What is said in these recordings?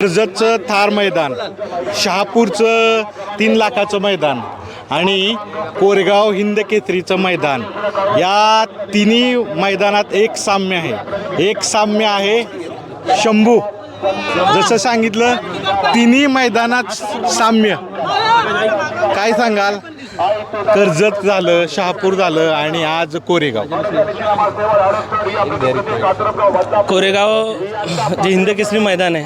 कर्जतचं थार मैदान, शहापूरचं 3 लाखाचं मैदान आणि कोरेगाव हिंद केसरीचं मैदान, या तिन्ही मैदानात एक साम्य आहे. एक साम्य आहे शंभू. जसं सांगितलं तिन्ही मैदानात साम्य. काय सांगाल? कर्जत झालं, शहापूर झालं आणि आज कोरेगाव. कोरेगाव जे हिंद केसरी मैदान आहे,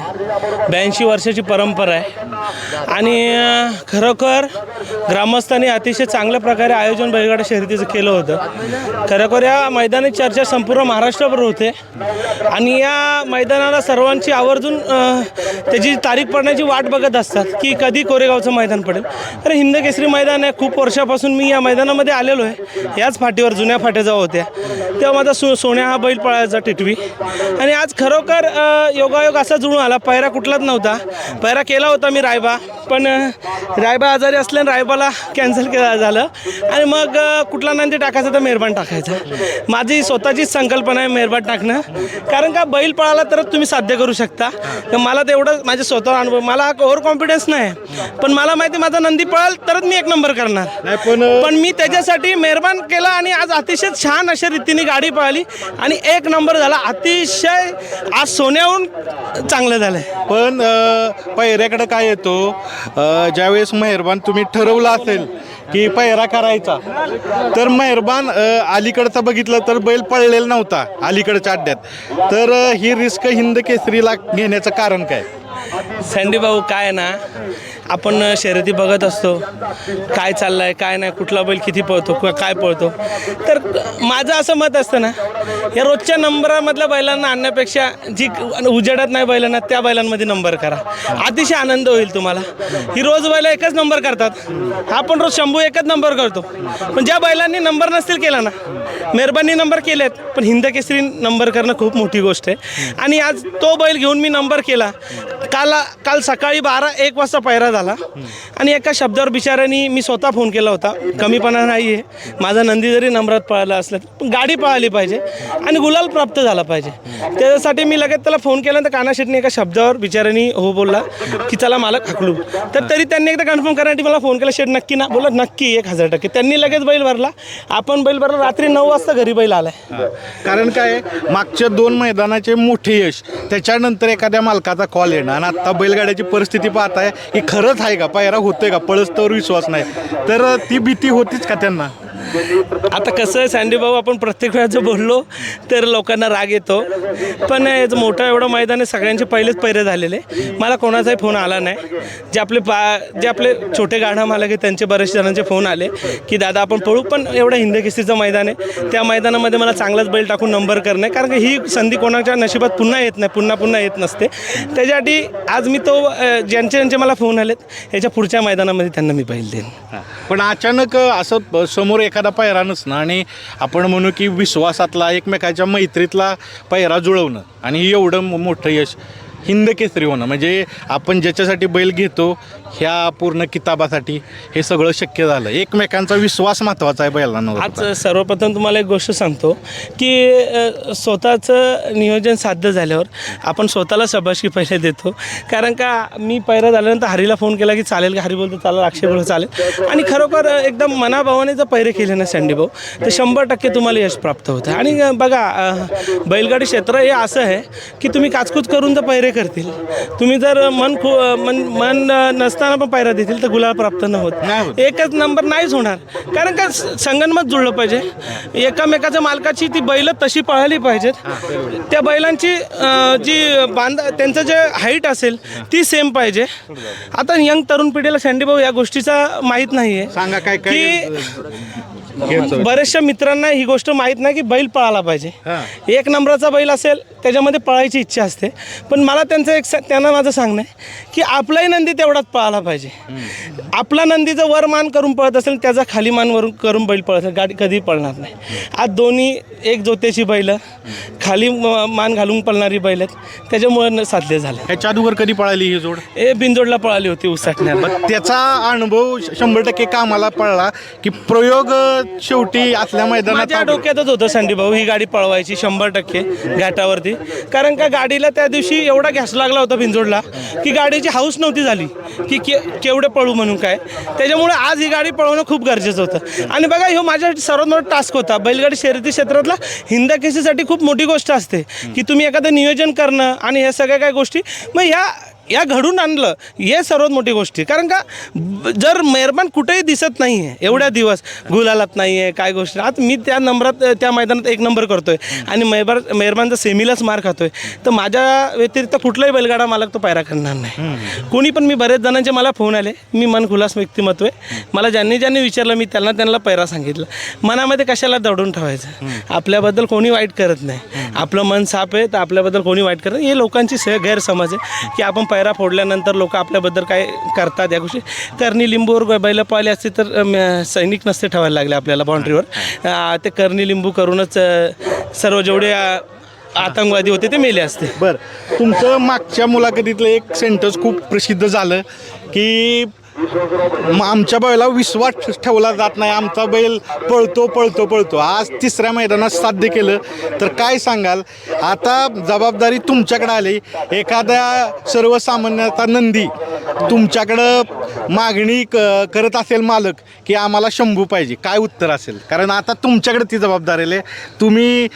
82 वर्षाची परंपरा आहे आणि खरोखर ग्रामस्थांनी अतिशय चांगल्या प्रकारे आयोजन बैलगाडा शर्यतीचं केलं होतं. खरोखर या मैदानाची चर्चा संपूर्ण महाराष्ट्रभर होते आणि या मैदानाला सर्वांची आवर्जून त्याची तारीख पडण्याची वाट बघत असतात की कधी कोरेगावचं मैदान पडेल. तर हिंद केसरी मैदान आहे, खूप वर्षापासून मी या मैदानामध्ये आलेलो आहे. याच फाटीवर, जुन्या फाट्याजवळ होत्या तेव्हा माझा सोन्या हा बैल पळायचा टिटवी. आणि आज खरोखर योगायोग असा जुळून आला. पायरा कुठलाच नव्हता. पायरा केला होता मी रायबा, पण रायबा आजारी असल्याने रायबाला कॅन्सल केलं झालं आणि मग कुठला नंदी टाकायचा तर मेहरबान टाकायचा. माझी स्वतःचीच संकल्पना आहे मेहरबान टाकणं, कारण का बैल पळाला तरच तुम्ही साध्य करू शकता. तर मला तेवढं माझ्या स्वतःवर अनुभव, मला हा ओव्हर कॉन्फिडन्स नाही, पण मला माहिती माझा नंदी पळाल तरच मी 1 नंबर करणार. पण मी त्याच्यासाठी मेहरबान केला आणि आज अतिशय छान अशा रीतीने गाडी पळाली आणि 1 नंबर झाला. अतिशय आज सोन्याहून चांगलं झालं. पण पैऱ्याकडे काय येतो, ज्यावेळेस मेहरबान तुम्ही ठरवलं असेल की पैरा करायचा, तर मेहरबान अलीकडचा बघितलं तर बैल पळलेला नव्हता अलीकडच्या अड्ड्यात. तर ही रिस्क हिंद केसरीला घेण्याचं कारण काय? सँडी भाऊ, काय ना, आपण शर्यती बघत असतो, काय चाललं आहे काय नाही, कुठला बैल किती पळतो, काय पळतो. तर माझं असं मत असतं ना, या रोजच्या नंबरामधल्या बैलांना आणण्यापेक्षा जी उजेडात नाही बैलांना त्या बैलांमध्ये नंबर करा. अतिशय आनंद होईल तुम्हाला. ही रोज बैल एकच नंबर करतात, आपण रोज शंभू एकच नंबर करतो. पण ज्या बैलांनी नंबर नसतील केला ना, मेहरबानी नंबर केलेत, पण हिंद केसरी नंबर करणं खूप मोठी गोष्ट आहे. आणि आज तो बैल घेऊन मी नंबर केला. काल सकाळी 12-1 वाजता पायरा झाला आणि एका शब्दावर बिचाऱ्यानी मी स्वतः फोन केला होता. कमीपणा नाही आहे, माझा नंदी जरी नंबरात पळाला असला पण गाडी पळाली पाहिजे आणि गुलाल प्राप्त झाला पाहिजे. त्याच्यासाठी मी लगेच त्याला फोन केला, तर कानाशेटने एका शब्दावर बिचाऱ्यानी हो बोलला की चला मालक हाकलू. तर तरी त्यांनी एकदा कन्फर्म करण्यासाठी मला फोन केला, शेट नक्की ना? बोला नक्की 1000%. त्यांनी लगेच बैल भरला. आपण बैल भरला, रात्री 9 वाजता घरी बैल आलाय. कारण काय, मागच्या 2 मैदानाचे मोठे यश, त्याच्यानंतर एखाद्या मालकाचा कॉल येणार आणि आत्ता बैलगाड्याची परिस्थिती पाहताय की खरंच आहे का, पायरा होतोय का, पळसतोवर विश्वास नाही, तर ती भीती होतीच का त्यांना? आता कसं आहे सँडी भाऊ, आपण प्रत्येक वेळा जर बोललो तर लोकांना राग येतो. पण याचं मोठं एवढं मैदान आहे, सगळ्यांचे पहिलेच पैरे झालेले. मला कोणाचाही फोन आला नाही. जे आपले छोटे गाढा मालक आहे त्यांचे बरेच जणांचे फोन आले की दादा आपण पळू, पण एवढं हिंद केसरीचं मैदान आहे, त्या मैदानामध्ये मला चांगलाच बैल टाकून नंबर करणं आहे. कारण की ही संधी कोणाच्या नशिबात पुन्हा येत नाही, पुन्हा येत नसते. त्याच्यासाठी आज मी तो ज्यांचे मला फोन आलेत याच्या पुढच्या मैदानामध्ये त्यांना मी बैल देईन. पण अचानक असं समोर एखादा पायरा नसणं आणि आपण म्हणू की विश्वासातला, एकमेकाच्या मैत्रीतला पायरा जुळवणं आणि एवढं मोठं यश हिंद केसरी होणं, म्हणजे आपण ज्याच्यासाठी बैल घेतो ह्या पूर्ण किताबासाठी हे सगळं शक्य झालं. एकमेकांचा विश्वास महत्त्वाचा आहे बैलांना. आज सर्वप्रथम तुम्हाला एक गोष्ट सांगतो की स्वतःचं नियोजन साध्य झाल्यावर आपण स्वतःला शाबासकी पहिले देतो. कारण का मी पैरा झाल्यानंतर हरीला फोन केला की चालेल का, हरी बोलतो चालेल, अक्षय बोलतो चालेल. आणि खरोखर एकदम मनाभावाने जर पैरे केले ना सँडी भाऊ, तर 100% तुम्हाला यश प्राप्त होतं. आणि बघा, बैलगाडी क्षेत्र हे असं आहे की तुम्ही काचकूच करून जर पैरे करतील, तुम्ही जर मन नसताना पण पायरा देतील तर गुलाल प्राप्त न होत. एकच नंबर नाहीच होणार. कारण का संगनमत जुळलं पाहिजे. एकामेकाच्या मालकाची ती बैल तशी पळाली पाहिजेत. त्या बैलांची त्यांचं जे हाईट असेल ती सेम पाहिजे. आता यंग तरुण पिढीला सँडी भाऊ या गोष्टीचा माहीत नाही आहे. सांगा काय की बऱ्याचशा मित्रांना ही गोष्ट माहीत नाही की बैल पळाला पाहिजे. 1 नंबराचा बैल असेल त्याच्यामध्ये पळायची इच्छा असते, पण मला त्यांना माझं सांगणं आहे की आपलाही नंदी तेवढाच पळाला पाहिजे. आपला नंदी जर वर मान करून पळत असेल, त्याचा खाली मान वरून करून बैल पळत असेल, गाडी कधी पळणार नाही. आज दोन्ही एक जोत्याची बैल, खाली मान घालून पळणारी बैल आहेत, त्याच्यामुळे साध्य झालं. ह्याच्या अगोदर कधी पळाली ही जोड? बिनजोडला पळाली होती उसाटण्याला. त्याचा अनुभव 100% कामाला पडला की प्रयोग शेवटी असल्या मैदानात माझ्या डोक्यातच होतं संदीप भाऊ ही गाडी पळवायची 100% घाटावरती. कारण का गाडीला त्या दिवशी एवढा घॅस लागला होता बिंजोडला की गाडीची हाऊस नव्हती झाली की केवढे पळू म्हणून काय. त्याच्यामुळे आज ही गाडी पळवणं खूप गरजेचं होतं. आणि बघा ह्यो माझ्यासाठी सर्वात मोठा टास्क होता. बैलगाडी शर्यती क्षेत्रातला हिंद केसरीसाठी खूप मोठी गोष्ट असते की तुम्ही एखादं नियोजन करणं आणि ह्या सगळ्या काय गोष्टी मग या घडून आणलं हे सर्वात मोठी गोष्ट आहे. कारण का जर मेहरबान कुठेही दिसत नाही आहे एवढ्या दिवस गुलालात नाही आहे काय गोष्ट. आज मी त्या नंबरात त्या मैदानात 1 नंबर करतो आहे आणि मेहरबानचा सेमीलाच मार खातो आहे. तर माझ्या व्यतिरिक्त कुठलाही बैलगाडा मालक तो पायरा करणार नाही कोणी पण. मी बरेच जणांचे मला फोन आले. मी मन खुलास व्यक्तिमत्व आहे. मला ज्यांनी विचारलं मी त्यांना पायरा सांगितलं. मनामध्ये कशाला दडून ठेवायचं. आपल्याबद्दल कोणी वाईट करत नाही. आपलं मन साफ आहे तर आपल्याबद्दल कोणी वाईट करत नाही. हे लोकांची गैरसमज आहे की आपण पायरा फोडल्यानंतर लोक आपल्याबद्दल काय करतात या गोष्टी. करणी लिंबूवर बैल पाहिले असते तर सैनिक नसते ठेवायला लागले आपल्याला बाउंड्रीवर. ते करणी लिंबू करूनच सर्व जेवढे आतंकवादी होते ते मेले असते. बरं, तुमचं मागच्या मुलाखतीतलं एक सेंटेन्स खूप प्रसिद्ध झालं की आमच्या बैला विश्वास ठेवला जात नाही. आमचा बैल पळतो. आज 3ऱ्या मैदानात साध्य केलं. तर काय सांगाल. आता जबाबदारी तुमच्याकडे आली. एखाद्या सर्वसामान्याचा नंदी तुमच्याकडं मागणी करत असेल मालक की आम्हाला शंभू पाहिजे, काय उत्तर असेल. कारण आता तुमच्याकडे ती जबाबदारी आहे. तुम्ही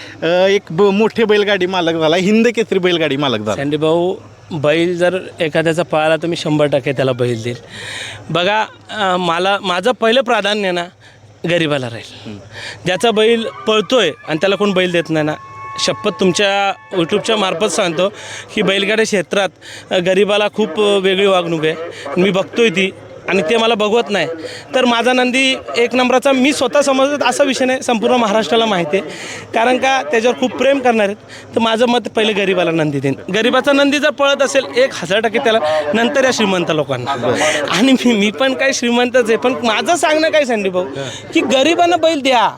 एक मोठे बैलगाडी मालक झाला, हिंद केसरी बैलगाडी मालक झाला. संदीप भाऊ बैल जर एखाद्याचा पळाला तर मी 100% त्याला बैल देईल. बघा माझं पहिलं प्राधान्य ना गरिबाला राहील. ज्याचा बैल पळतोय आणि त्याला कोण बैल देत नाही ना, शपथ तुमच्या यूट्यूबच्या मार्फत सांगतो की बैलगाडी क्षेत्रात गरिबाला खूप वेगळी वागणूक आहे. मी बघतोय ती आणि ते मला बघवत नाही. तर माझा नंदी 1 नंबराचा मी स्वतः समजत असा विषय नाही, संपूर्ण महाराष्ट्राला माहिती आहे. कारण का त्याच्यावर खूप प्रेम करणार आहेत. तर माझं मत पहिले गरिबाला नंदी देईन. गरिबाचा नंदी जर पळत असेल 1000% त्याला, नंतर या श्रीमंत लोकांना. आणि मी पण काही श्रीमंतच आहे. पण माझं सांगणं काय संदीप भाऊ की गरिबांना बैल द्या.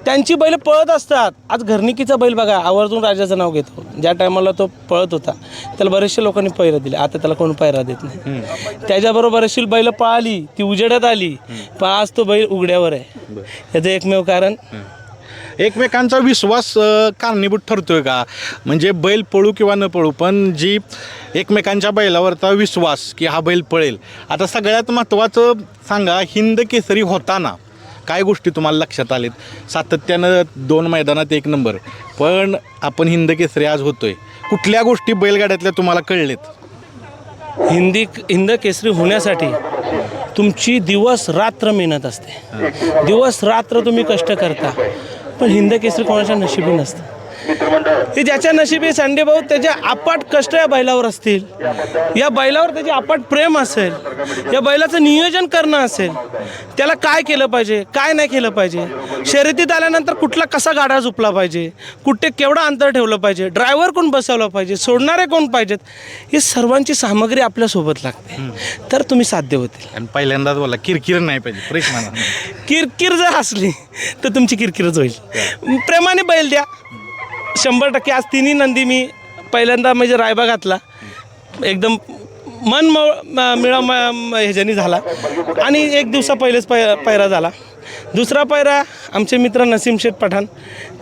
त्यांची बैल पळत असतात. आज घरनिकीचा बैल बघा आवर्जून राजाचं नाव घेतो. ज्या टायमाला तो पळत होता त्याला बरेचशे लोकांनी पैरा दिले. आता त्याला कोण पैरा देत नाही. त्याच्याबरोबर बरेचशी बैल आली ती उजेडात आली पण आज तो बैल उघड्यावर आहे. याचं एकमेव कारण एकमेकांचा विश्वास कारणीभूत ठरतोय का. म्हणजे बैल पळू किंवा न पळू पण जी एकमेकांच्या बैलावरचा विश्वास की हा बैल पळेल. आता सगळ्यात महत्त्वाचं सांगा, हिंद केसरी होताना काय गोष्टी तुम्हाला लक्षात आलेत. सातत्यानं 2 मैदानात 1 नंबर, पण आपण हिंद केसरी आज होतोय. कुठल्या गोष्टी बैलगाड्यातल्या तुम्हाला कळलेत. हिंद केसरी होण्यासाठी तुमची दिवस रात्र मेहनत असते. दिवस रात्र तुम्ही कष्ट करता. पण हिंद केसरी कोणाच्या नशिबी नसतं. हे ज्याच्या नशिबी संडे भाऊ त्याचे अपाट कष्ट या बैलावर असतील. या बैलावर त्याचे अपाट प्रेम असेल. या बैलाचं नियोजन करणं असेल. त्याला काय केलं पाहिजे काय नाही केलं पाहिजे. शर्यतीत आल्यानंतर कुठला कसा गाडा झोपला पाहिजे, कुठे केवढं अंतर ठेवलं पाहिजे, ड्रायव्हर कोण बसवलं पाहिजे, सोडणारे कोण पाहिजेत, ही सर्वांची सामग्री आपल्यासोबत लागते. तर तुम्ही साध्य होतील. आणि पहिल्यांदाच बोला किरकिर नाही पाहिजे. प्रश्न किरकिर जर असली तर तुमची किरकिरच होईल. प्रेमाने बैल द्या 100%. आज 3ही नंदी मी पहिल्यांदा म्हणजे रायबा घातला. एकदम मन ह्याच्यानी झाला. आणि 1 दिवसा पहिलेच पैरा झाला. दुसरा पैरा आमचे मित्र नसीम शेठ पठाण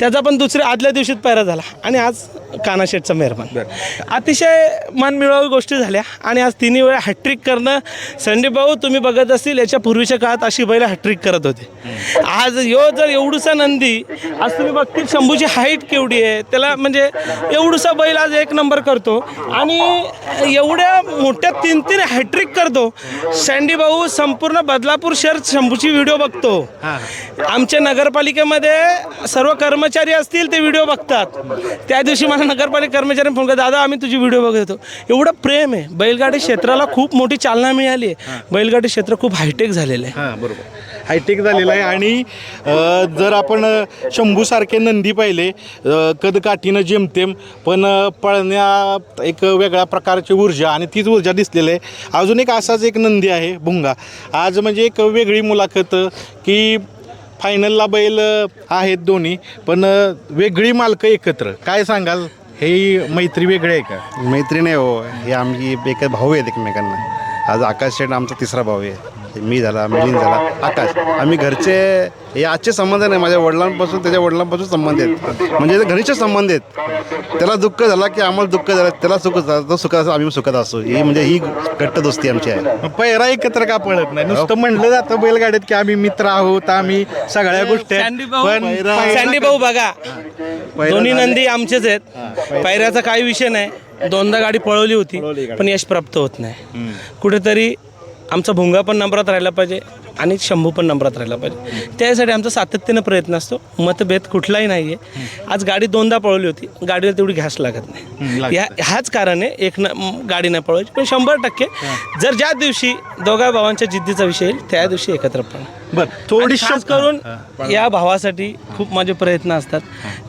त्याचा पण आदल्या दिवशीच पैरा झाला. आणि आज काना शेठचा मेहरबान. अतिशय मनमिळावू गोष्टी झाल्या. आणि आज 3ही वेळा हॅट्रिक करणं संदीप भाऊ तुम्ही बघत असतील याच्या पूर्वीच्या काळात अशी बैल हॅट्रिक करत होते. आज जर एवढूसा नंदी आज तुम्ही बघतील शंभूची हाईट केवढी आहे. त्याला म्हणजे एवढूसा बैल आज 1 नंबर करतो आणि एवढ्या मोठ्या 3 हॅट्रिक करतो. संदीप भाऊ संपूर्ण बदलापूर शहर शंभूची व्हिडिओ बघतो. आमच्या नगरपालिकेमध्ये सर्व कर्मचारी असतील ते व्हिडिओ बघतात. त्या दिवशी मला नगरपालिका कर्मचाऱ्यांनी फोन केला, दादा आम्ही तुझी व्हिडिओ बघत होतो. एवढं प्रेम आहे. बैलगाडी क्षेत्राला खूप मोठी चालना मिळाली आहे. बैलगाडी क्षेत्र खूप हायटेक झालेलं आहे. हां बरोबर, हायटेक झालेलं आहे. आणि जर आपण शंभूसारखे नंदी पाहिले कदकाठीनं जेमतेम पण पळण्यात एक वेगळ्या प्रकारची ऊर्जा आणि तीच ऊर्जा दिसलेली आहे. अजून एक असाच एक नंदी आहे भुंगा. आज म्हणजे एक वेगळी मुलाखत की फायनलला बैल आहेत दोन्ही पण वेगळी मालकं एकत्र. काय सांगाल, हे मैत्री वेगळी आहे का. मैत्री नाही हो, हे आमची एक भाऊ आहेत एकमेकांना. आज आकाश शेठ आमचा 3रा भाऊ आहे. मी झाला, मिलिंद झाला, आकाश, आम्ही घरचे हे आजचे संबंध नाही, माझ्या वडिलांपासून त्याच्या वडिलांपासून संबंध आहेत, म्हणजे घरीचे संबंध आहेत. त्याला दुःख झाला की आम्हाला दुःख झालं, त्याला सुख झालं तो सुखात असो, आम्ही सुखात असो. ही म्हणजे ही घट्ट दोस्ती आमची आहे. पैरा एकत्र का पळत नाही? नुसतं म्हणलं जातं बैलगाड्यात की आम्ही मित्र आहोत, आम्ही सगळ्या गोष्टी आहेत. सँडी भाऊ बघा, दोन्ही नंदी आमचेच आहेत. पैऱ्याचा काही विषय नाही. दोनदा गाडी पळवली होती पण यश प्राप्त होत नाही. कुठेतरी आमचा भुंगा पण नंबरात राहिला पाहिजे आणि शंभू पण नंबरात राहिला पाहिजे. त्यासाठी आमचा सातत्यानं प्रयत्न असतो. मतभेद कुठलाही नाही आहे. आज गाडी दोनदा पळवली होती, गाडीला तेवढी घास लागत नाही. ह्याच कारण आहे गाडी नाही पळवायची. पण 100% जर ज्या दिवशी दोघा भावांच्या जिद्दीचा विषय येईल त्या दिवशी एकत्र पळा. बरं, थोडीशी खास करून या भावासाठी खूप माझे प्रयत्न असतात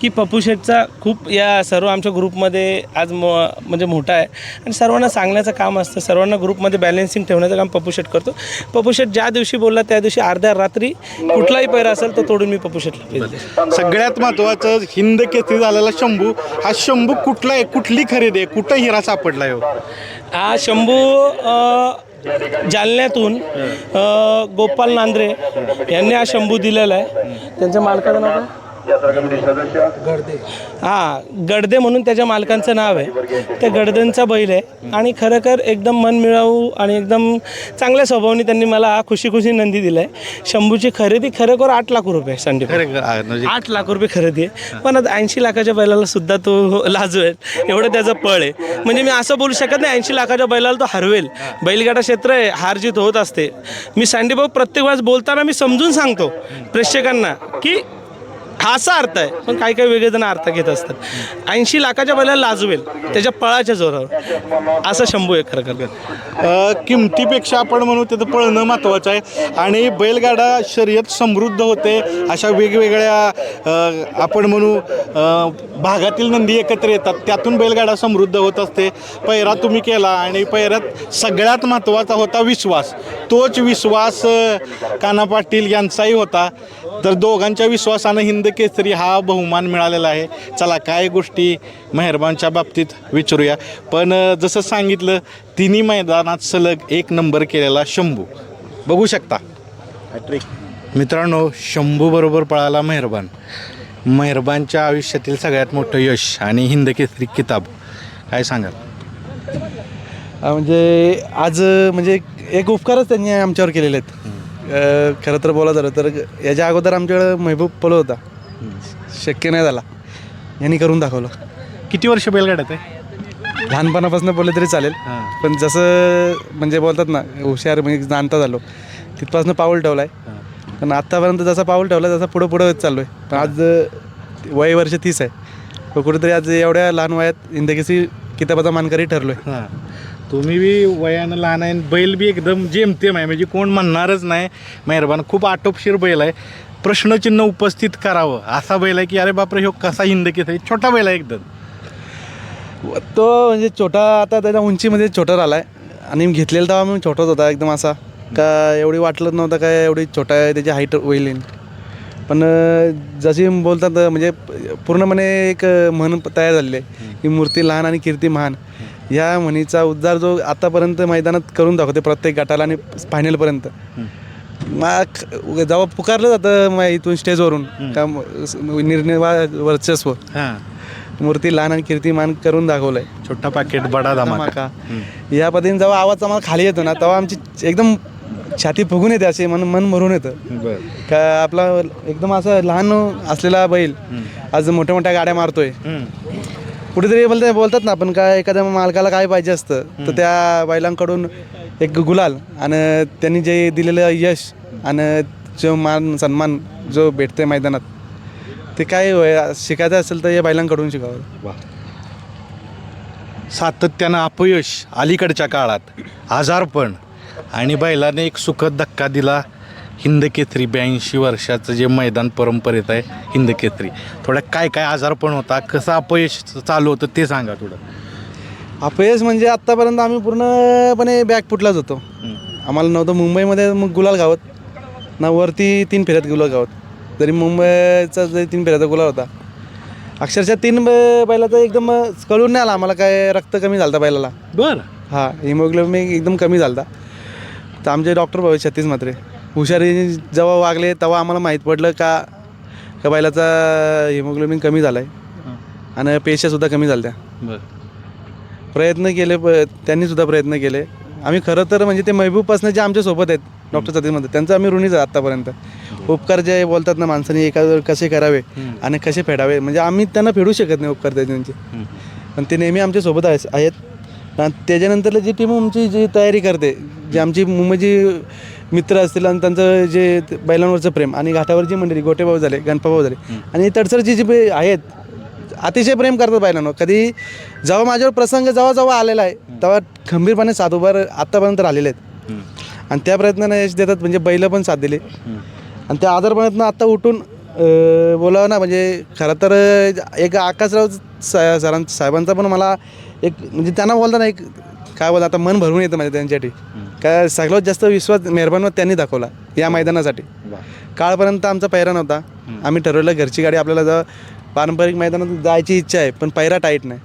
की पप्पू शेठचा खूप या सर्व आमच्या ग्रुपमध्ये आज म्हणजे मोठा आहे आणि सर्वांना सांगण्याचं काम असतं. सर्वांना ग्रुपमध्ये बॅलन्सिंग ठेवण्याचं काम पप्पू शेठ करतो. पप्पू शेठ ज्या दिवशी बोलला त्या दिवशी अर्ध्या रात्री कुठलाही पैरा असेल तो तोडून मी पप्पू शेठला. सगळ्यात महत्त्वाचं हिंद केसरी झालेला शंभू, हा शंभू कुठला आहे, कुठली खरेदी आहे, कुठं हिरा सापडला हो? हा शंभू जालन्यातून गोपाल नांद्रे यांनी हा शंभू दिलेला आहे. त्यांच्या मालकाचं नाव काय? गडदे म्हणून त्याच्या मालकांचं नाव आहे. त्या गडदेंचा बैल आहे आणि खरोखर एकदम मन मिळावू आणि एकदम चांगल्या स्वभावाने त्यांनी मला खुशी खुशी नंदी दिला आहे. शंभूची खरेदी खरोखर 8 लाख रुपये संडे, 8 लाख रुपये खरेदी आहे. पण आता 80 लाखाच्या बैलाला सुद्धा तो लाजवेल एवढं त्याचं पळ आहे. म्हणजे मी असं बोलू शकत नाही 80 लाखाच्या बैलाला तो हरवेल. बैलगाडा क्षेत्र आहे, हार जीत होत असते. मी सँडीभाऊ प्रत्येक वेळेस बोलताना मी समजून सांगतो प्रेक्षकांना की हा असा अर्थ आहे, पण काही काही वेगळे जण अर्थ घेत असतात. 80 लाखाच्या बैलाला लाजवेल त्याच्या पळाच्या जोरावर, असं शंभू आहे खरं. किमतीपेक्षा आपण म्हणू त्याचं पळणं महत्त्वाचं आहे आणि बैलगाडा शर्यत समृद्ध होते. अशा वेगवेगळ्या आपण म्हणू भागातील नंदी एकत्र येतात, त्यातून बैलगाडा समृद्ध होत असते. पैरा तुम्ही केला आणि पैऱ्यात सगळ्यात महत्त्वाचा होता विश्वास. तोच विश्वास कान्हा पाटील यांचाही होता. तर दोघांच्या विश्वासानं हिंद केसरी हा बहुमान मिळालेला आहे. चला काय गोष्टी मेहरबानच्या बाबतीत विचारूया. पण जसं सांगितलं तिन्ही मैदानात सलग 1 नंबर केलेला शंभू बघू शकता मित्रांनो. शंभू बरोबर पळाला मेहरबान. मेहरबानच्या आयुष्यातील सगळ्यात मोठं यश आणि हिंद केसरी किताब, काय सांगाल? म्हणजे आज म्हणजे एक उपकारच त्यांनी आमच्यावर केलेले आहेत. खरं तर बोला झालं तर याच्या अगोदर आमच्याकडं महबूब पळत होता, शक्य नाही झाला, यांनी करून दाखवलं. किती वर्ष बैलगाड्यात आहे? लहानपणापासून बोलले तरी चालेल, पण जसं म्हणजे बोलतात ना हुशार म्हणजे जाणता झालो तिथपासून पाऊल ठेवला आहे. पण आत्तापर्यंत जसा पाऊल ठेवला तसा पुढं चाललो आहे. पण आज वय वर्ष 30 आहे, पण कुठेतरी आज एवढ्या लहान वयात हिंदकेसरी किताबाचा मानकरी ठरलो आहे. तुम्ही बी वयानं लहान आहे, बैल बी एकदम जेमतेम आहे, म्हणजे कोण म्हणणारच नाही. मेहरबान खूप आटोपशीर बैल आहे. प्रश्नचिन्ह उपस्थित करावं असा बैल आहे की अरे बापरे ह्यो कसा हिंद केसरी. छोटा बैल आहे एकदम तो, म्हणजे छोटा आता त्याच्या उंचीमध्ये छोटा राहिला आहे आणि घेतलेला तेव्हा मी छोटाच होता एकदम असा का एवढी वाटलंच नव्हतं काय एवढी छोटा आहे त्याची हाईट होईल. पण जशी बोलतात म्हणजे पूर्णपणे एक म्हण तयार झालेली आहे की मूर्ती लहान आणि कीर्ती महान. ह्या म्हणीचा उद्गार जो आतापर्यंत मैदानात करून दाखवते प्रत्येक गटाला आणि फायनलपर्यंत. मग जेव्हा पुकारलं जातं मग इथून स्टेजवरून का निर्णय वर्चस्व, मूर्ती लहान आणि कीर्तिमान करून दाखवलं आहे. छोटा पाकिट बडा धमाका. या पद्धतीने जेव्हा आवाज आम्हाला खाली येतो ना तेव्हा आमची एकदम छाती फुगून येते, असे मन भरून येतं का आपला एकदम असं लहान असलेला बैल आज मोठ्या मोठ्या गाड्या मारतोय. कुठेतरी बोलतात ना आपण काय एखाद्या मालकाला काय पाहिजे असतं तर त्या बैलांकडून एक गुलाल आणि त्यांनी जे दिलेलं यश आणि जो मान सन्मान जो भेटते मैदानात ते काय शिकायचं असेल तर या बैलांकडून शिकावं. सातत्यानं अपयश अलीकडच्या काळात, आजारपण आणि बैलाने एक सुखद धक्का दिला. हिंद केसरी 82 वर्षाचं जे मैदान परंपरेत आहे हिंद केसरी. थोडं काय आजारपण होता, कसं अपयश चालू होतं ते सांगा थोडं. अपयश म्हणजे आत्तापर्यंत आम्ही पूर्णपणे बॅकफुटलाच होतो. आम्हाला नव्हतं मुंबईमध्ये मग गुलाल गावत ना, वरती 3 फेऱ्यात गुलाल गावत. जरी मुंबईचा जरी 3 फेऱ्याचा गुलाल होता, अक्षरशः 3 बैलाचं एकदम कळून नाही आला आम्हाला काय रक्त कमी झालं बैलाला. बरं. हां, हिमोग्लोबिन एकदम कमी झालं. तर आमचे डॉक्टर भाऊ छत्तीस मात्रे हुशारी जेव्हा वागले तेव्हा आम्हाला माहीत पडलं का बैलाचा हिमोग्लोबिन कमी झाला आहे आणि पेशासुद्धा कमी झाल्या त्या. बरं. प्रयत्न केले त्यांनीसुद्धा प्रयत्न केले. आम्ही खरं तर म्हणजे ते महबूबपासून जे आमच्यासोबत आहेत डॉक्टर सतीशमध्ये त्यांचं आम्ही ऋणीच आहे आत्तापर्यंत. उपकार जे बोलतात ना माणसाने एखाद्यावर कसे करावे आणि कसे फेडावे म्हणजे आम्ही त्यांना फेडू शकत नाही उपकार त्यांचे, पण ते नेहमी आमच्यासोबत आहेत. आणि त्याच्यानंतर जी टीम आमची जी तयारी करते, जे आमची मुंबईची मित्र असतील आणि त्यांचं जे बैलांवरचं प्रेम आणि घाटावर जी मंडळी गोटेभाऊ झाले, गणपाभाऊ झाले आणि तडसरची जी आहेत अतिशय प्रेम करतात बैलांवर. कधी जेव्हा माझ्यावर प्रसंग जेव्हा आलेला आहे तेव्हा खंबीरपणे साथ उभार आत्तापर्यंत आलेले आहेत आणि त्या प्रयत्नांना यश देतात. म्हणजे बैलं पण साथ दिले आणि त्या आजारपणातनं आत्ता उठून बोलावं ना म्हणजे खरं तर एक आकाशराव साहेबांचा पण मला एक म्हणजे त्यांना बोलताना एक काय बोलता आता मन भरून येतं म्हणजे त्यांच्यासाठी. काय सगळ्यात जास्त विश्वास मेहरबान त्यांनी दाखवला या मैदानासाठी. काळपर्यंत आमचा पैरा नव्हता. आम्ही ठरवलं घरची गाडी आपल्याला जर पारंपरिक मैदानात जायची इच्छा आहे पण पैरा टाईट नाही,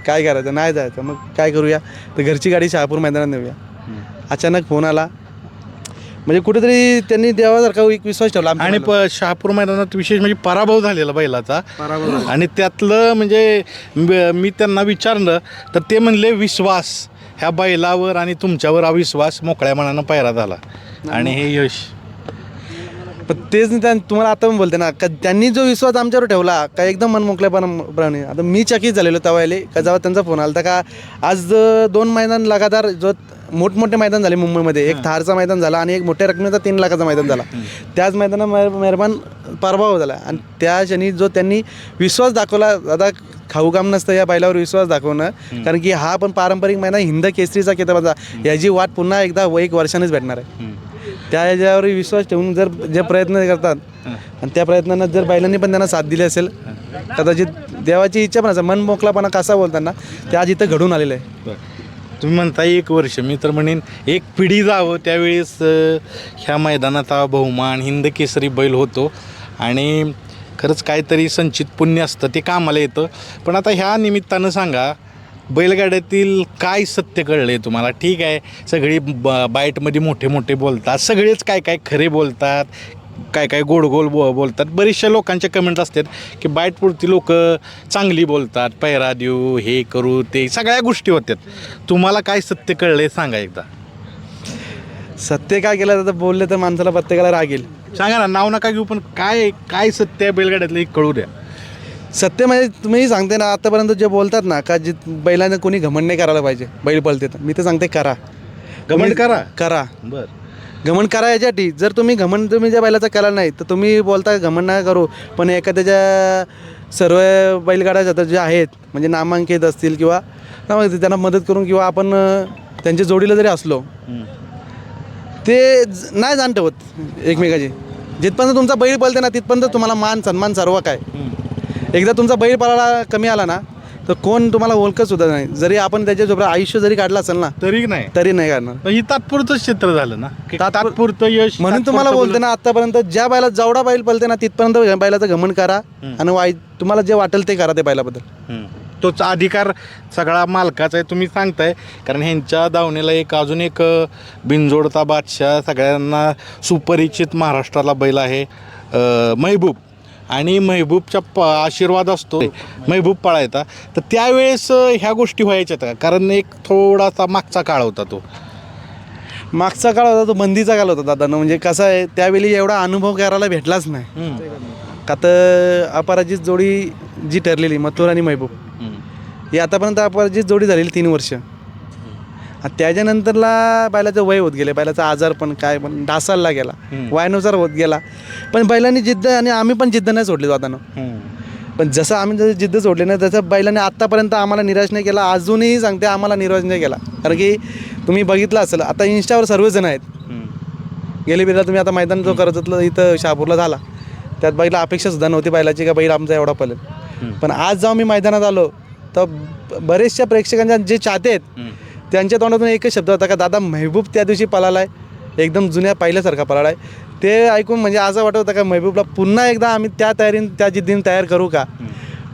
काय करायचं नाही जायचं मग काय करूया तर घरची गाडी शहापूर मैदानात नेऊया. अचानक फोन आला म्हणजे कुठेतरी त्यांनी देवासारखा एक विश्वास ठेवला आणि शहापूर मैदानात विशेष म्हणजे पराभव झालेला बैलाचा आणि त्यातलं म्हणजे मी त्यांना विचारलं तर ते म्हणले विश्वास ह्या बैलावर आणि तुमच्यावर अविश्वास मोकळ्या मनानं पायरा झाला आणि हे यश. पण तेच नाही तुम्हाला आता पण बोलते ना का त्यांनी जो विश्वास आमच्यावर ठेवला का एकदम मन मोकळेपणाने. आता मी चकित झालेलो तेव्हा का जेव्हा त्यांचा फोन आला का आज 2 मैदान लगातार जो मोठमोठे मैदान झाले मुंबईमध्ये, एक थारचा मैदान झाला आणि एक मोठ्या रकमेचा 3 लाखाचा मैदान झाला. त्याच मैदानात मेहरबान पराभव झाला आणि त्या क्षणी जो त्यांनी विश्वास दाखवला, आता खाऊ काम नसतं या बैलावर विश्वास दाखवणं, कारण की हा पण पारंपरिक मैदान हिंद केसरीचा किताबाचा याची वाट पुन्हा एकदा 1 वर्षानेच भेटणार आहे. त्या याच्यावर विश्वास ठेवून जर जे प्रयत्न करतात आणि त्या प्रयत्नांना जर बैलांनी पण त्यांना साथ दिली असेल कदाचित देवाची इच्छा पण असेल मन मोकळापणा कसा बोलताना ते आज इथं घडून आलेलं आहे. तुम्ही म्हणता 1 वर्ष, मी तर म्हणेन एक पिढी जावं त्यावेळेस ह्या मैदानाचा बहुमान हिंद केसरी बैल होतो आणि खरंच काहीतरी संचित पुण्य असतं ते कामाला येतं. पण आता ह्या निमित्तानं सांगा बैलगाड्यातील काय सत्य कळलं आहे तुम्हाला? ठीक आहे सगळी बाईटमध्ये मोठे मोठे बोलतात, सगळेच काय काय खरे बोलतात, काय काय गोडगोल बोलतात. बरेचशा लोकांच्या कमेंट असतात की बाईटपुरती लोक चांगली बोलतात, पैरा देऊ हे करू ते सगळ्या गोष्टी होत्यात. तुम्हाला काय सत्य कळलं आहे सांगा एकदा. सत्य काय केलं तर बोलले तर माणसाला प्रत्येकाला राग येईल. सांगा ना, नाव नका घेऊ पण काय काय सत्य आहे बैलगाड्यातलं हे कळू द्या. सत्य म्हणजे तुम्ही सांगते ना आतापर्यंत जे बोलतात ना का जे बैलांना कोणी घमंड नाही करायला पाहिजे बैल पळते तर मी तर सांगते करा, घमंड करा. बरं घमंड करा याच्यासाठी. जर तुम्ही घमंड तुम्ही ज्या बैलाचा केला नाही तर तुम्ही बोलता घमंड नाही करू, पण एखाद्याच्या सर्व बैलगाड्या जातात जे आहेत म्हणजे नामांकित असतील किंवा त्यांना मदत करून किंवा आपण त्यांच्या जोडीला जरी असलो ते नाही जाण ठेवत एकमेकाची. जिथपर्यंत तुमचा बैल पळते ना तिथपर्यंत तुम्हाला मान सन्मान सर्व काय. एकदा तुमचा बैल पळाला कमी आला ना तर कोण तुम्हाला ओळखत सुद्धा नाही. जरी आपण त्याच्यासोबत आयुष्य जरी काढलं असेल ना तरी नाही काढणार. पण ही तात्पुरतं क्षेत्र झालं ना, तात्पुरतं यश. म्हणून तुम्हाला बोलते ना आतापर्यंत ज्या बैला जेवढा बैल पळते ना तिथपर्यंत बैलाचं घमंड करा आणि तुम्हाला जे वाटेल ते करा ते बैलाबद्दल. तोच अधिकार सगळा मालकाचा आहे तुम्ही सांगताय. कारण ह्यांच्या दावणीला अजून एक बिनजोडचा बादशाह सगळ्यांना सुपरिचित महाराष्ट्राला बैल आहे महबूब. आणि महबूबच्या आशीर्वाद असतो महबूब पळायचा तर त्यावेळेस ह्या गोष्टी व्हायच्यात का? कारण एक थोडासा मागचा काळ होता तो बंदीचा काळ होता दादा. म्हणजे कसं आहे त्यावेळी एवढा अनुभव करायला भेटलाच नाही का. तर अपराजित जोडी जी ठरलेली मथुर आणि महबूब ही आतापर्यंत अपराजित जोडी झालेली 3 वर्ष. त्याच्यानंतरला बैलाचं वय होत गेले, बैलाचा आजार पण काय पण ढासाला गेला, वयानुसार होत गेला. पण बैलांनी जिद्द आणि आम्ही पण जिद्द नाही सोडली जाताना. पण जसं आम्ही जिद्द सोडली नाही तसं बैलांनी आत्तापर्यंत आम्हाला निराश नाही केला, अजूनही सांगते आम्हाला निराश नाही केला. कारण की तुम्ही बघितलं असेल आता इंस्टावर सर्वजण आहेत. गेले बिरला तुम्ही आता मैदान जो करत होतं इथं शहापूरला झाला त्यात बैला अपेक्षासुद्धा नव्हती बैलाची का बैल आमचा एवढा पळेल. पण आज जाऊन मी मैदानात आलो तर बरेचशा प्रेक्षकांच्या जे चाहते आहेत त्यांच्या तोंडातून एकच शब्द होता का दादा महबूब त्या दिवशी पळाला आहे, एकदम जुन्या पहिल्यासारखा पळाला आहे. ते ऐकून म्हणजे असं वाटत होतं का महबूबला पुन्हा एकदा आम्ही त्या जिद्दीने तयार करू का.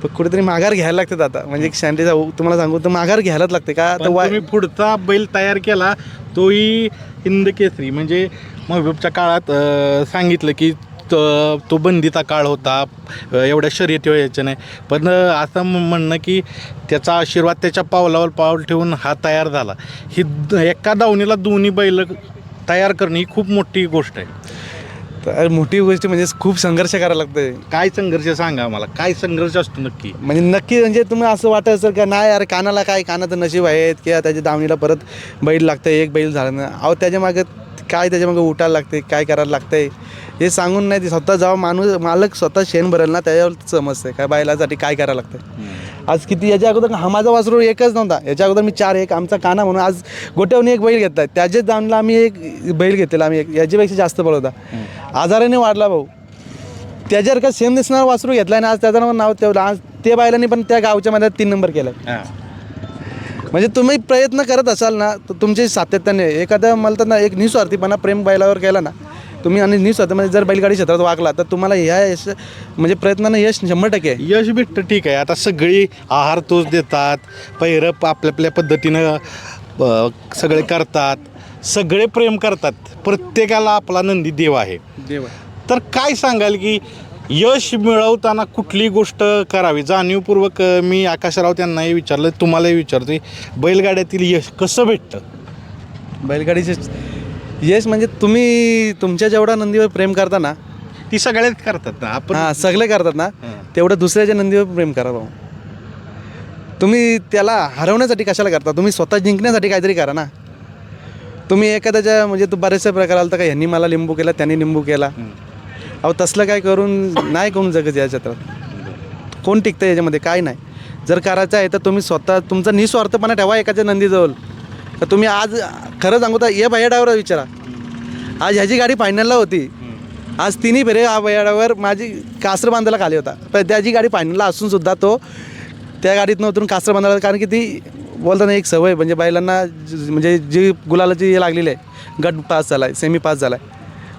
पण कुठेतरी माघार घ्यायला लागतात आता, म्हणजे शांतीचा तुम्हाला सांगू तर माघार घ्यायलाच लागते का पण तर तुम्ही पुढचा बैल तयार केला तोही हिंद केसरी, म्हणजे महबूबच्या काळात सांगितलं की तो बंदीचा काळ होता, एवढ्या शर्यती व्हायच्या नाही, पण असं म्हणणं की त्याचा आशीर्वाद त्याच्या पावलावर पाऊल ठेवून हा तयार झाला. ही एका दावणीला दोन्ही बैल तयार करणं ही खूप मोठी गोष्ट आहे. तर मोठी गोष्ट म्हणजे खूप संघर्ष करायला लागतं. काय संघर्ष सांगा मला, काय संघर्ष असतो नक्की? म्हणजे नक्की म्हणजे तुम्ही असं वाटत असेल का नाही यार कानाला काय, कानाचं नशीब आहेत किंवा त्याच्या दावणीला परत बैल लागतं, एक बैल झालं ना, अहो त्याच्यामागं काय, त्याच्यामागं उठायला लागते, काय करायला लागतंय हे सांगून नाही. ते स्वतः जेव्हा मालक स्वतः शेण भरेल ना त्याच्यावर समजते काय बैलासाठी काय करायला लागतं. आज किती याच्या अगोदर हा माझा वासरू एकच नव्हता, याच्या अगोदर मी 4-1 आमचा काना म्हणून आज गोट्यावरून एक बैल घेतला, त्याच्याच दावणीला आम्ही एक बैल घेतलेला, आम्ही याच्यापेक्षा जास्त बैल होता, आजाराने वाढला भाऊ, त्याच्यावर का सेम दिसणार वासरू घेतला आणि आज त्याचं नाव ठेवलं. आज ते बैलांनी पण त्या गावच्या मध्ये 3 नंबर केला. म्हणजे तुम्ही प्रयत्न करत असाल ना तर तुमचे सातत्याने एखादं मला तर ना एक निस्वार्थीपणा प्रेम बैलावर केला ना तुम्ही आणि निस्वार्थीमध्ये जर बैलगाडी क्षेत्रात वागला तर तुम्हाला ह्या यश म्हणजे प्रयत्नानं यश 100% आहे. यश भेटतं ठीक आहे. आता सगळी आहार तोच देतात, पैरप आपल्या आपल्या पद्धतीनं सगळे करतात, सगळे प्रेम करतात, प्रत्येकाला आपला नंदी देव आहे. तर काय सांगाल की यश मिळवताना कुठली गोष्ट करावी जाणीवपूर्वक? मी आकाशराव त्यांनाही विचारलं, तुम्हालाही विचारतोय, बैलगाड्यातील यश कसं भेटतं? बैलगाडीचे यश म्हणजे तुम्ही तुमच्या जेवढा नंदीवर प्रेम करता ना ती सगळ्याच करतात ना आपण. हां सगळे करतात ना तेवढं दुसऱ्याच्या नंदीवर प्रेम करा भाऊ. तुम्ही त्याला हरवण्यासाठी कशाला करता, तुम्ही स्वतः जिंकण्यासाठी काहीतरी करा ना. तुम्ही एखाद्याच्या म्हणजे तू बरेचसे प्रकार आला तर का ह्यांनी मला लिंबू केला त्यांनी लिंबू केला, अहो तसलं काय करून नाही करून जगत या क्षेत्रात. कोण टिकतं याच्यामध्ये? काय नाही. जर करायचं आहे तर तुम्ही स्वतः तुमचा निस्वार्थपणा ठेवा एखाद्या नंदीजवळ. तर तुम्ही आज खरं सांगू तर या भैया ड्रायव्हर विचारा, आज ह्याची गाडी फायनलला होती, आज तिन्ही फेरे हा भैया ड्रायव्हर माझी कासर बांधायला खाली होता, पण त्याची गाडी फायनलला असूनसुद्धा तो त्या गाडीत उतरून कासर बांधायला, कारण की ती बोलताना एक सवय म्हणजे बैलांना म्हणजे जी गुलालाची हे लागलेली आहे, गट पास झाला आहे, सेमी पास झाला आहे,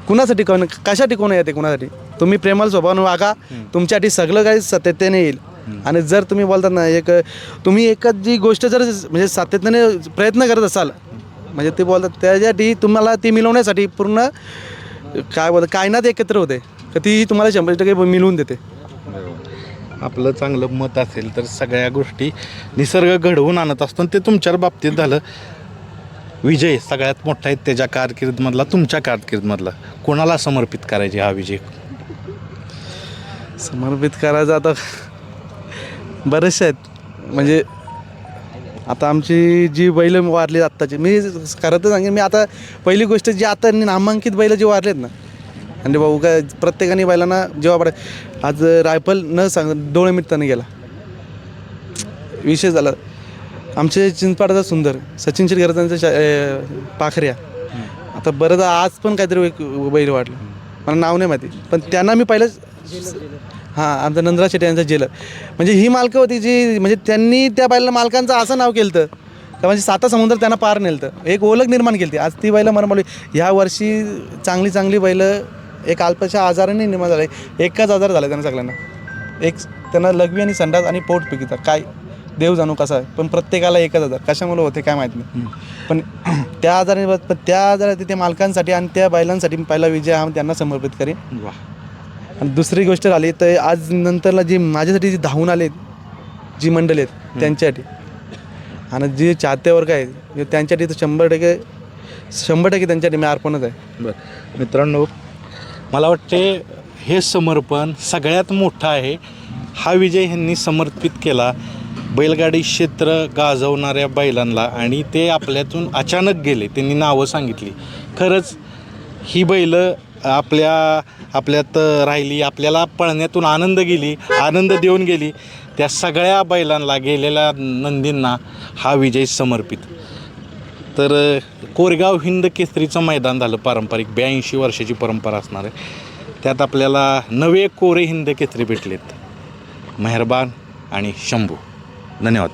कुणासाठी कोण कशासाठी कोण येते कुणासाठी? तुम्ही प्रेमळ स्वभावानं वागा, तुमच्यासाठी सगळं काही सातत्याने येईल. आणि जर तुम्ही बोलतात ना तुम्ही एकच जी गोष्ट जर म्हणजे सातत्याने प्रयत्न करत असाल म्हणजे ते बोलतात त्याच्यासाठी तुम्हाला ती मिळवण्यासाठी पूर्ण काय बोलतात कायनात एकत्र होते तर ती तुम्हाला 100% मिळवून देते. आपलं चांगलं मत असेल तर सगळ्या गोष्टी निसर्ग घडवून आणत असतो. ते तुमच्या बाबतीत झालं. विजय सगळ्यात मोठा आहे त्याच्या कारकिर्दमधला, तुमच्या कारकिर्दमधला कोणाला समर्पित करायचे हा विजय? समर्पित करायचं आता बरेचसे आहेत. म्हणजे आता आमची जी बैल वारली आत्ताची, मी खरं तर सांगेन, मी आता पहिली गोष्ट जी आता नामांकित बैल जी वारलेत ना, म्हणजे भाऊ काय प्रत्येकाने बैलांना जेव्हा पडे आज रायफल न सांग डोळेमित्ताने गेला विषय झाला. आमचे चिंचपाडाचा सुंदर सचिन शिरकरांचा पाखऱ्या, आता बरं आज पण काहीतरी एक बैल वाढलं, मला नाव नाही माहिती, पण त्यांना मी पहिलंच हां आमचा नंदराज शेट्टी यांचा जेलर, म्हणजे ही मालकं होती जी म्हणजे त्यांनी त्या बैलाला मालकांचं असं नाव केलं तर म्हणजे 7 समुद्र त्यांना पार नेलं, एक ओळख निर्माण केली ती. आज ती बैलं मला ह्या वर्षी चांगली बैलं एक अल्पशा आजाराने निर्माण झाले. एकच आजार झाला त्यांना सगळ्यांना, एक त्यांना लघवी आणि संडास आणि पोट पिकीचा काय देव जाणू कसा आहे, पण प्रत्येकाला एकच आजार कशामुळे होते काय माहीत नाही. पण त्या आजारात त्या मालकांसाठी आणि त्या बैलांसाठी पहिला विजय हा त्यांना समर्पित करेन. आणि दुसरी गोष्ट झाली तर आज नंतरला जी माझ्यासाठी जी धावून आले जी मंडळी आहेत त्यांच्यासाठी आणि जे चाहते वर्ग आहे त्यांच्यासाठी तर 100% त्यांच्यासाठी मी अर्पणच आहे. बरं मित्रांनो, मला वाटते हे समर्पण सगळ्यात मोठं आहे. हा विजय ह्यांनी समर्पित केला बैलगाडी क्षेत्र गाजवणाऱ्या बैलांना, आणि ते आपल्यातून अचानक गेले, त्यांनी नावं सांगितली. खरंच ही बैलं आपल्यात राहिली, आपल्याला पळण्यातून आनंद देऊन गेली. त्या सगळ्या बैलांना, गेलेल्या नंदींना हा विजय समर्पित. तर कोरेगाव हिंद केसरीचं मैदान झालं पारंपरिक, 82 वर्षाची परंपरा असणार आहे. त्यात आपल्याला नवे कोरे हिंद केसरी भेटलेत, मेहरबान आणि शंभू. धन्यवाद.